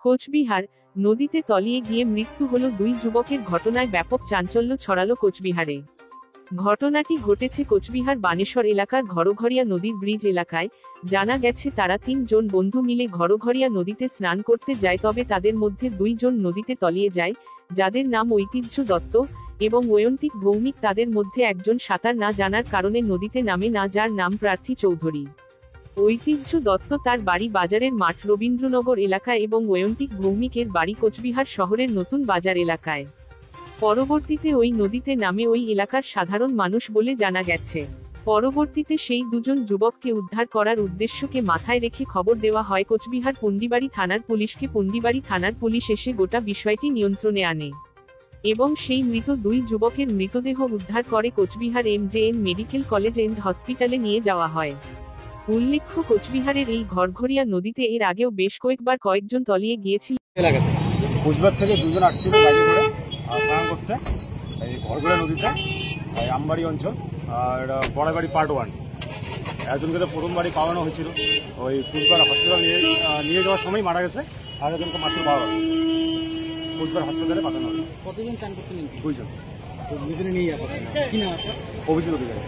কোচবিহার নদীতে তলিয়ে গিয়ে মৃত্যু হল দুই যুবকের ঘটনায় ব্যাপক চাঞ্চল্য ছড়ালো কোচবিহারে। ঘটনাটি ঘটেছে কোচবিহার বানেশ্বর এলাকার ঘরঘরিয়া নদীর ব্রিজ এলাকায়। জানা গেছে তারা 3 জন বন্ধু মিলে ঘরঘরিয়া নদীতে স্নান করতে যায়, তবে তাদের মধ্যে 2 জন নদীতে তলিয়ে যায়, যাদের নাম ঐতিহ্য দত্ত এবং অয়ন্তিক ভৌমিক। তাদের মধ্যে একজন সাঁতার না জানার কারণে নদীতে নামে না, যার নাম প্রার্থী চৌধুরী। ঐতিহ্য দত্ত তার বাড়ি বাজারের মাঠ রবীন্দ্রনগর এলাকায় এবং অয়ন্তিক ভৌমিকের বাড়ি কোচবিহার শহরের নতুন বাজার এলাকায়। পরবর্তীতে ওই নদীতে নামে ওই এলাকার সাধারণ মানুষ বলে জানা গেছে। পরবর্তীতে সেই 2 জন যুবককে উদ্ধার করার উদ্দেশ্যকে মাথায় রেখে খবর দেওয়া হয় কোচবিহার পুন্ডিবাড়ি থানার পুলিশকে। পুন্ডিবাড়ি থানার পুলিশ এসে গোটা বিষয়টি নিয়ন্ত্রণে আনে এবং সেই মৃত 2 যুবকের মৃতদেহ উদ্ধার করে Cooch Behar MJN medical college and হসপিটালে নিয়ে যাওয়া হয়। উল্লেখ্য, কোচবিহারের এই ঘরঘরিয়া নদীতে এর আগেও বেশ কয়েকজন তলিয়ে গিয়েছিল। কোচবিহার থেকে 2 জন আসছিল গাড়ি করে স্নান করতে এই ঘরঘরিয়া নদীতে, আমবাড়ি অঞ্চল আর বড়াইবাড়ি পার্ট 1। একজনকে তো প্রথম বাড়ি পাওয়ানো হয়েছিল, ওই কোচবিহার হসপিটাল নিয়ে যাওয়ার সময় মারা গেছে, আর একজনকে মাত্র পাওয়া গেছে কোচবিহার হাসপাতালে পাঠানো হয়েছে। কতজন চান করতে? 2 জন। নিয়ে যাওয়া কি নাম? অভিজিৎ অধিকারী।